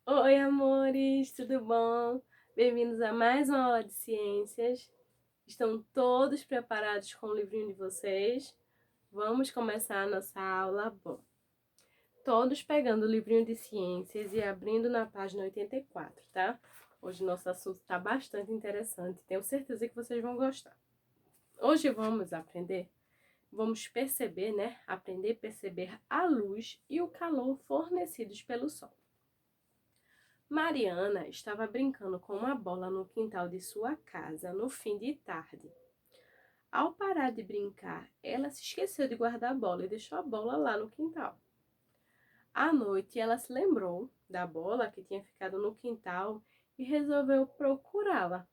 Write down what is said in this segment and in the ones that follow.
Oi, amores, tudo bom? Bem-vindos a mais uma aula de ciências. Estão todos preparados com o livrinho de vocês? Vamos começar a nossa aula. Bom, todos pegando o livrinho de ciências e abrindo na página 84, tá? Hoje nosso assunto está bastante interessante, tenho certeza que vocês vão gostar. Hoje vamos perceber, né? Aprender a perceber a luz e o calor fornecidos pelo Sol. Mariana estava brincando com uma bola no quintal de sua casa no fim de tarde. Ao parar de brincar, ela se esqueceu de guardar a bola e deixou a bola lá no quintal. À noite, ela se lembrou da bola que tinha ficado no quintal e resolveu procurá-la.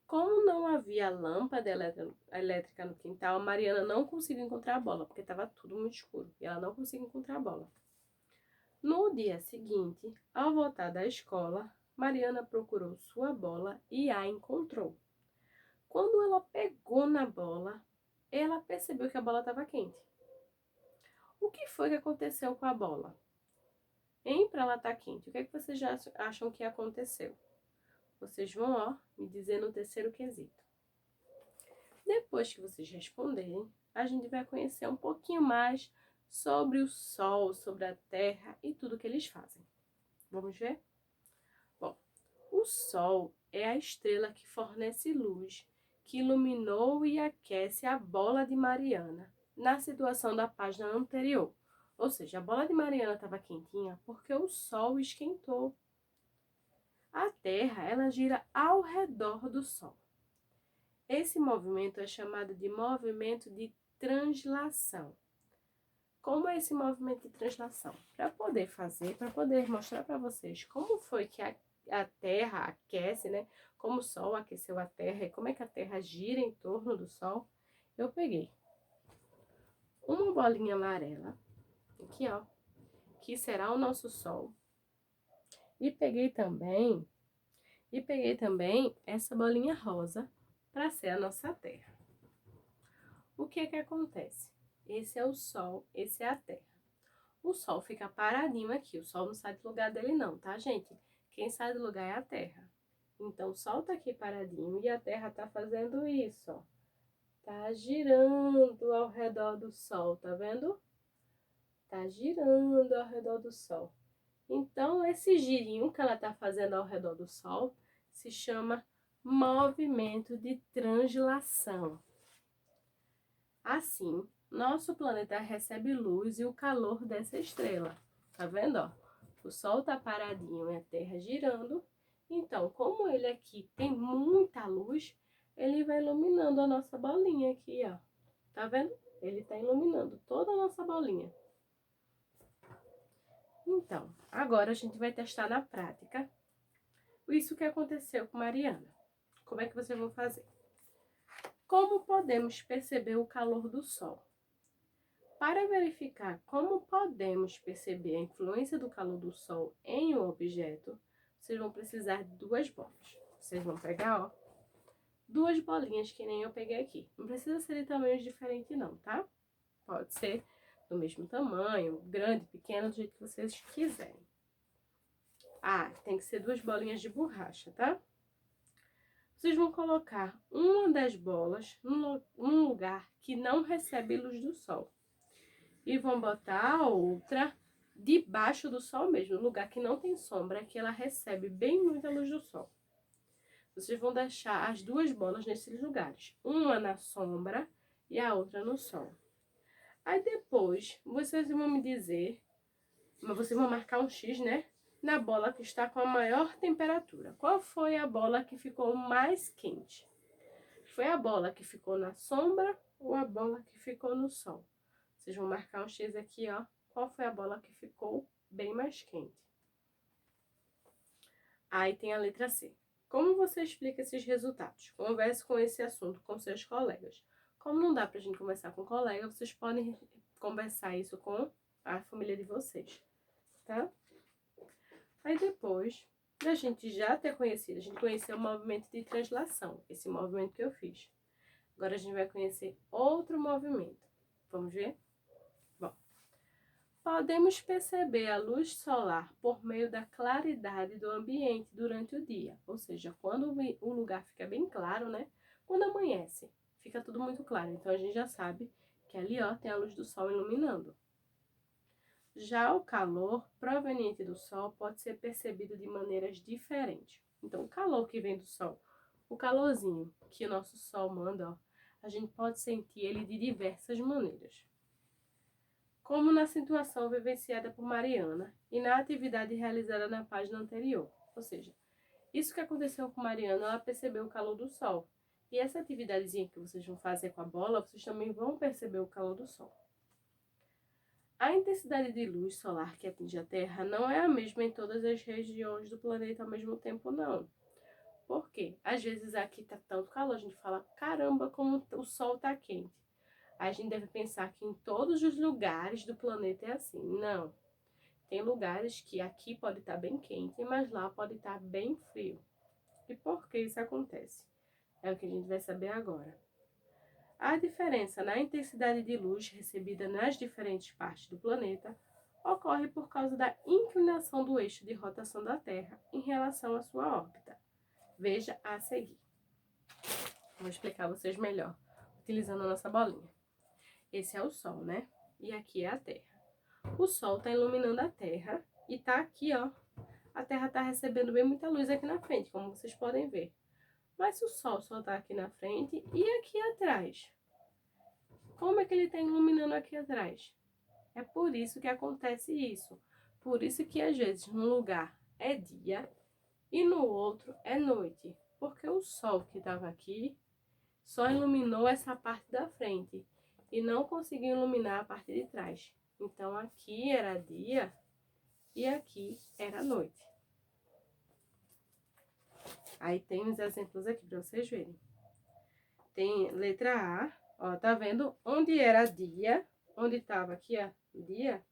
Como não havia lâmpada elétrica no quintal, Mariana não conseguiu encontrar a bola, porque estava tudo muito escuro e ela não conseguiu encontrar a bola. No dia seguinte, ao voltar da escola, Mariana procurou sua bola e a encontrou. Quando ela pegou na bola, ela percebeu que a bola estava quente. O que foi que aconteceu com a bola? Para ela estar quente, o que é que vocês já acham que aconteceu? Vocês vão, me dizer no terceiro quesito. Depois que vocês responderem, a gente vai conhecer um pouquinho mais sobre o Sol, sobre a Terra e tudo que eles fazem. Vamos ver? Bom, o Sol é a estrela que fornece luz, que iluminou e aquece a bola de Mariana, na situação da página anterior. Ou seja, a bola de Mariana estava quentinha porque o Sol esquentou. A Terra, ela gira ao redor do Sol. Esse movimento é chamado de movimento de translação. Como é esse movimento de translação? Para poder mostrar para vocês como foi que a Terra aquece, né? Como o Sol aqueceu a Terra e como é que a Terra gira em torno do Sol, eu peguei uma bolinha amarela, aqui ó, que será o nosso Sol, e peguei também essa bolinha rosa para ser a nossa Terra. O que é que acontece? Esse é o Sol, esse é a Terra. O Sol fica paradinho aqui, o Sol não sai do lugar dele não, tá, gente? Quem sai do lugar é a Terra. Então, o Sol tá aqui paradinho e a Terra tá fazendo isso, ó. Tá girando ao redor do Sol, tá vendo? Tá girando ao redor do Sol. Então, esse girinho que ela tá fazendo ao redor do Sol se chama movimento de translação. Assim, nosso planeta recebe luz e o calor dessa estrela. Tá vendo, ó? O Sol tá paradinho e a Terra girando. Então, como ele aqui tem muita luz, ele vai iluminando a nossa bolinha aqui, ó. Tá vendo? Ele tá iluminando toda a nossa bolinha. Então, agora a gente vai testar na prática isso que aconteceu com Mariana. Como é que vocês vão fazer? Como podemos perceber o calor do Sol? Para verificar como podemos perceber a influência do calor do Sol em um objeto, vocês vão precisar de duas bolas. Vocês vão pegar, ó, duas bolinhas que nem eu peguei aqui. Não precisa ser de tamanhos diferentes não, tá? Pode ser do mesmo tamanho, grande, pequeno, do jeito que vocês quiserem. Ah, tem que ser duas bolinhas de borracha, tá? Vocês vão colocar uma das bolas num lugar que não recebe luz do Sol. E vão botar a outra debaixo do Sol mesmo, no lugar que não tem sombra, que ela recebe bem muita luz do Sol. Vocês vão deixar as duas bolas nesses lugares, uma na sombra e a outra no Sol. Aí depois, vocês vão me dizer, mas vocês vão marcar um X, né? Na bola que está com a maior temperatura. Qual foi a bola que ficou mais quente? Foi a bola que ficou na sombra ou a bola que ficou no Sol? Vocês vão marcar um X aqui, ó. Qual foi a bola que ficou bem mais quente? Aí tem a letra C. Como você explica esses resultados? Converse com esse assunto com seus colegas. Como não dá pra gente conversar com colega, vocês podem conversar isso com a família de vocês, tá? Aí depois da gente já ter conhecido, a gente conheceu o movimento de translação, esse movimento que eu fiz. Agora a gente vai conhecer outro movimento. Vamos ver? Bom, Podemos perceber a luz solar por meio da claridade do ambiente durante o dia, ou seja, quando o lugar fica bem claro, né? Quando amanhece, fica tudo muito claro, então a gente já sabe que ali, ó, tem a luz do sol iluminando. Já o calor proveniente do sol pode ser percebido de maneiras diferentes. Então, o calor que vem do sol, o calorzinho que o nosso sol manda, ó, a gente pode sentir ele de diversas maneiras. Como na situação vivenciada por Mariana e na atividade realizada na página anterior. Ou seja, isso que aconteceu com Mariana, ela percebeu o calor do sol. E essa atividadezinha que vocês vão fazer com a bola, vocês também vão perceber o calor do sol. A intensidade de luz solar que atinge a Terra não é a mesma em todas as regiões do planeta ao mesmo tempo, não. Por quê? Às vezes aqui tá tanto calor, a gente fala, caramba, como o sol tá quente. A gente deve pensar que em todos os lugares do planeta é assim. Não. Tem lugares que aqui pode estar bem quente, mas lá pode estar bem frio. E por que isso acontece? É o que a gente vai saber agora. A diferença na intensidade de luz recebida nas diferentes partes do planeta ocorre por causa da inclinação do eixo de rotação da Terra em relação à sua órbita. Veja a seguir. Vou explicar a vocês melhor, utilizando a nossa bolinha. Esse é o Sol, né? E aqui é a Terra. O Sol está iluminando a Terra e está aqui, ó. A Terra está recebendo bem muita luz aqui na frente, como vocês podem ver. Mas se o Sol só está aqui na frente e aqui atrás, como é que ele está iluminando aqui atrás? É por isso que acontece isso. Por isso que às vezes num lugar é dia e no outro é noite. Porque o sol que estava aqui só iluminou essa parte da frente e não conseguiu iluminar a parte de trás. Então aqui era dia e aqui era noite. Aí tem uns exemplos aqui para vocês verem. Tem letra A, ó, tá vendo? Onde era dia, onde estava aqui, ó, dia,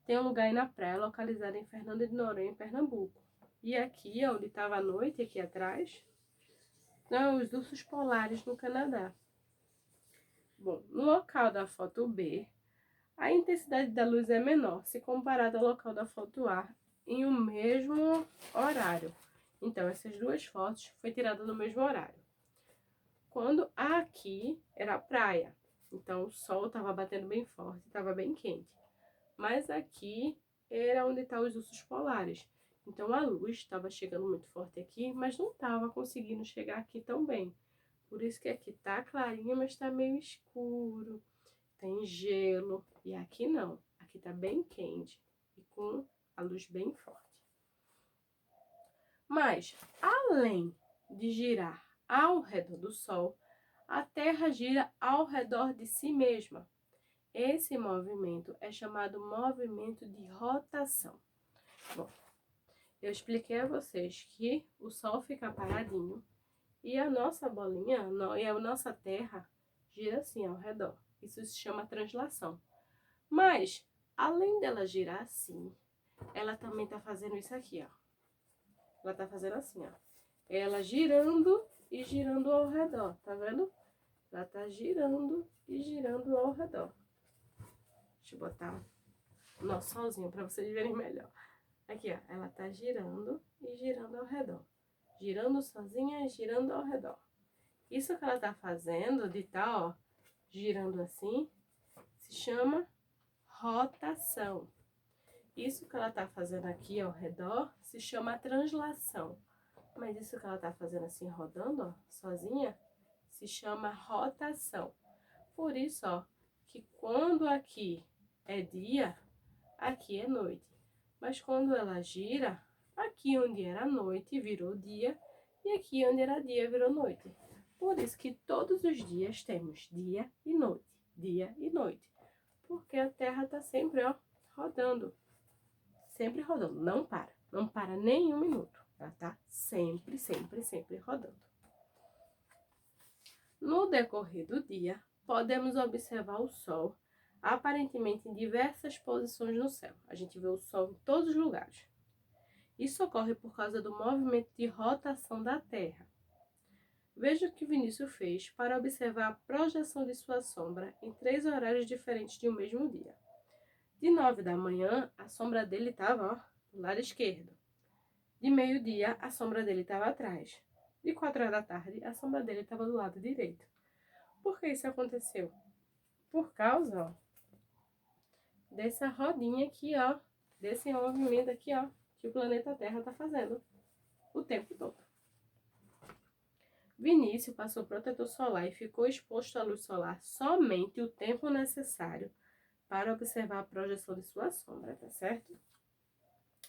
tem um lugar aí na praia, localizado em Fernando de Noronha, em Pernambuco. E aqui, ó, onde estava a noite, aqui atrás, são os ursos polares no Canadá. Bom, no local da foto B, a intensidade da luz é menor, se comparada ao local da foto A, em o mesmo horário. Então, essas duas fotos foi tirada no mesmo horário. Quando aqui era a praia, então o sol estava batendo bem forte, estava bem quente. Mas aqui era onde estão os ursos polares. Então a luz estava chegando muito forte aqui, mas não estava conseguindo chegar aqui tão bem. Por isso que aqui tá clarinho, mas está meio escuro. Tem gelo. E aqui não. Aqui tá bem quente e com a luz bem forte. Mas, além de girar ao redor do Sol, a Terra gira ao redor de si mesma. Esse movimento é chamado movimento de rotação. Bom, eu expliquei a vocês que o Sol fica paradinho e a nossa bolinha, e a nossa Terra, gira assim ao redor. Isso se chama translação. Mas, além dela girar assim, ela também está fazendo isso aqui, ó. Ela tá fazendo assim, ó. Ela girando e girando ao redor, tá vendo? Ela tá girando e girando ao redor. Deixa eu botar o nosso solzinho pra vocês verem melhor. Aqui, ó. Ela tá girando e girando ao redor. Girando sozinha e girando ao redor. Isso que ela tá fazendo, de tá, ó, girando assim, se chama rotação. Isso que ela tá fazendo aqui ao redor se chama translação. Mas isso que ela tá fazendo assim, rodando, ó, sozinha, se chama rotação. Por isso, ó, que quando aqui é dia, aqui é noite. Mas quando ela gira, aqui onde era noite virou dia, e aqui onde era dia virou noite. Por isso que todos os dias temos dia e noite, dia e noite. Porque a Terra tá sempre, ó, rodando. Sempre rodando, não para nem um minuto. Ela tá sempre, sempre, sempre rodando. No decorrer do dia, podemos observar o Sol aparentemente em diversas posições no céu. A gente vê o Sol em todos os lugares. Isso ocorre por causa do movimento de rotação da Terra. Veja o que Vinícius fez para observar a projeção de sua sombra em 3 horários diferentes de um mesmo dia. De 9 da manhã, a sombra dele estava, ó, do lado esquerdo. De meio-dia, a sombra dele estava atrás. De 4 horas da tarde, a sombra dele estava do lado direito. Por que isso aconteceu? Por causa, ó, dessa rodinha aqui, ó, desse movimento aqui, ó, que o planeta Terra está fazendo o tempo todo. Vinícius passou protetor solar e ficou exposto à luz solar somente o tempo necessário para observar a projeção de sua sombra, tá certo?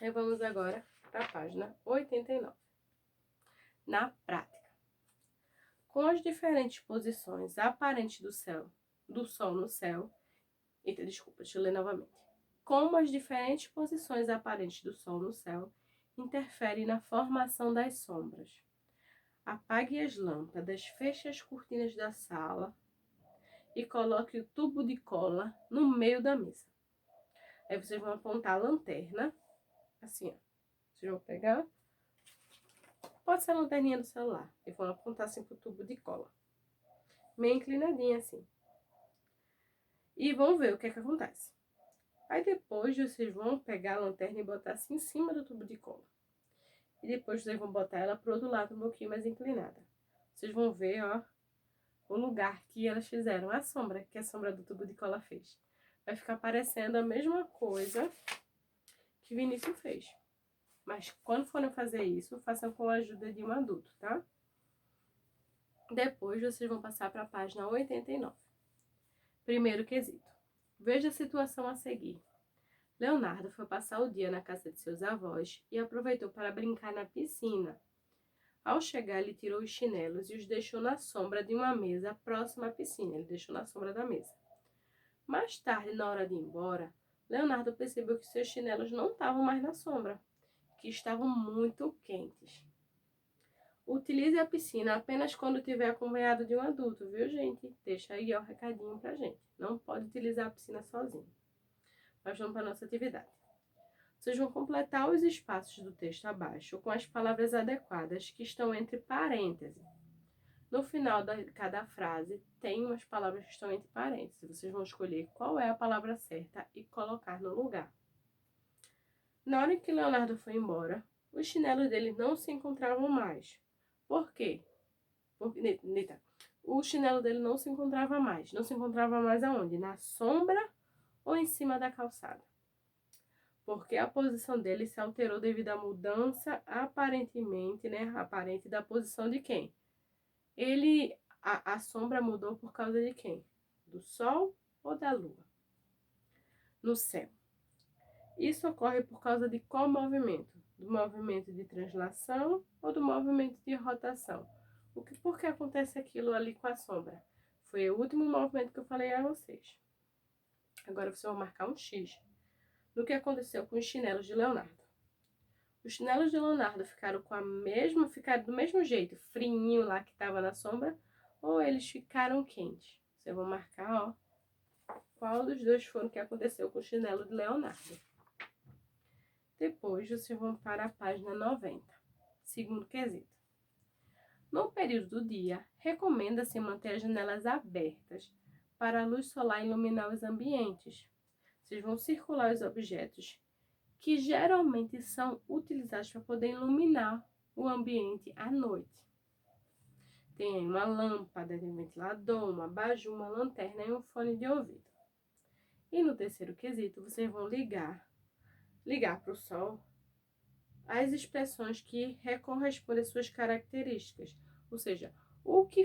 E vamos agora para a página 89. Na prática, com as diferentes posições aparentes do Sol no céu, deixa eu ler novamente. Como as diferentes posições aparentes do Sol no céu interferem na formação das sombras. Apague as lâmpadas, feche as cortinas da sala e coloque o tubo de cola no meio da mesa. Aí vocês vão apontar a lanterna, assim, ó. Vocês vão pegar, pode ser a lanterninha do celular, e vão apontar assim pro tubo de cola. Meio inclinadinha assim. E vão ver o que é que acontece. Aí depois vocês vão pegar a lanterna e botar assim em cima do tubo de cola. E depois vocês vão botar ela pro outro lado um pouquinho mais inclinada. Vocês vão ver, ó, o lugar que elas fizeram, a sombra que a sombra do tubo de cola fez. Vai ficar parecendo a mesma coisa que Vinícius fez. Mas quando forem fazer isso, façam com a ajuda de um adulto, tá? Depois vocês vão passar para a página 89. Primeiro quesito. Veja a situação a seguir. Leonardo foi passar o dia na casa de seus avós e aproveitou para brincar na piscina. Ao chegar, ele tirou os chinelos e os deixou na sombra de uma mesa próxima à piscina. Ele deixou na sombra da mesa. Mais tarde, na hora de ir embora, Leonardo percebeu que seus chinelos não estavam mais na sombra, que estavam muito quentes. Utilize a piscina apenas quando estiver acompanhado de um adulto, viu, gente? Deixa aí o recadinho pra gente. Não pode utilizar a piscina sozinho. Nós vamos para a nossa atividade. Vocês vão completar os espaços do texto abaixo com as palavras adequadas que estão entre parênteses. No final de cada frase, tem umas palavras que estão entre parênteses. Vocês vão escolher qual é a palavra certa e colocar no lugar. Na hora que Leonardo foi embora, os chinelos dele não se encontravam mais. Por quê? Nita, o chinelo dele não se encontrava mais. Não se encontrava mais aonde? Na sombra ou em cima da calçada? Porque a posição dele se alterou devido à mudança, aparentemente, né? Aparente da posição de quem? A sombra mudou por causa de quem? Do Sol ou da Lua? No céu. Isso ocorre por causa de qual movimento? Do movimento de translação ou do movimento de rotação? Por que acontece aquilo ali com a sombra? Foi o último movimento que eu falei a vocês. Agora vocês vão marcar um X no que aconteceu com os chinelos de Leonardo. Os chinelos de Leonardo ficaram do mesmo jeito, friinho lá que estava na sombra, ou eles ficaram quentes? Vocês vão marcar, ó, qual dos dois foram que aconteceu com o chinelo de Leonardo. Depois vocês vão para a página 90, segundo quesito. No período do dia, recomenda-se manter as janelas abertas para a luz solar iluminar os ambientes. Vocês vão circular os objetos que geralmente são utilizados para poder iluminar o ambiente à noite. Tem uma lâmpada, um ventilador, uma abajur, uma lanterna e um fone de ouvido. E no terceiro quesito, vocês vão ligar para o sol as expressões que correspondem às suas características. Ou seja, o que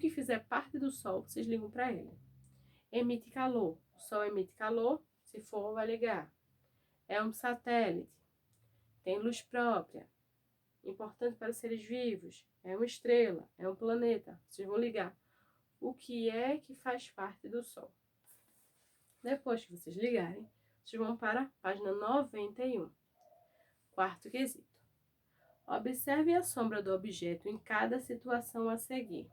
fizer parte do sol, vocês ligam para ele. Emite calor. O sol emite calor, se for, vai ligar. É um satélite. Tem luz própria. Importante para os seres vivos. É uma estrela. É um planeta. Vocês vão ligar. O que é que faz parte do sol? Depois que vocês ligarem, vocês vão para a página 91. Quarto quesito. Observe a sombra do objeto em cada situação a seguir.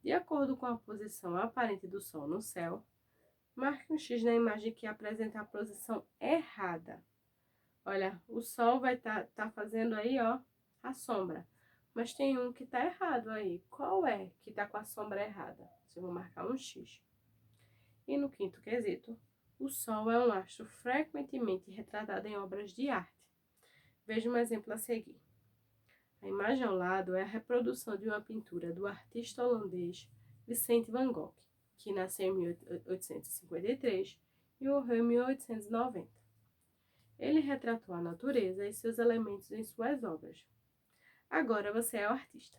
De acordo com a posição aparente do Sol no céu, marque um X na imagem que apresenta a posição errada. Olha, o Sol vai tá fazendo aí, ó, a sombra. Mas tem um que tá errado aí. Qual é que tá com a sombra errada? Você vai marcar um X. E no quinto quesito, O Sol é um astro frequentemente retratado em obras de arte. Veja um exemplo a seguir. A imagem ao lado é a reprodução de uma pintura do artista holandês Vincent van Gogh, que nasceu em 1853 e morreu em 1890. Ele retratou a natureza e seus elementos em suas obras. Agora você é o artista.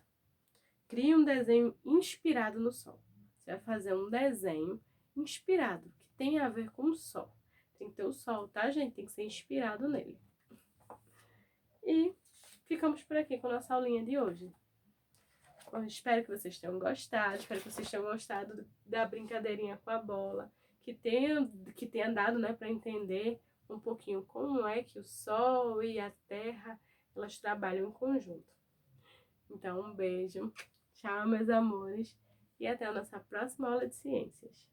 Crie um desenho inspirado no Sol. Você vai fazer um desenho inspirado, que tem a ver com o Sol. Tem que ter o Sol, tá, gente? Tem que ser inspirado nele. E ficamos por aqui com a nossa aulinha de hoje. Bom, espero que vocês tenham gostado, espero que vocês tenham gostado da brincadeirinha com a bola, que tenha dado, né, para entender um pouquinho como é que o Sol e a Terra, elas trabalham em conjunto. Então, um beijo, tchau, meus amores, e até a nossa próxima aula de ciências.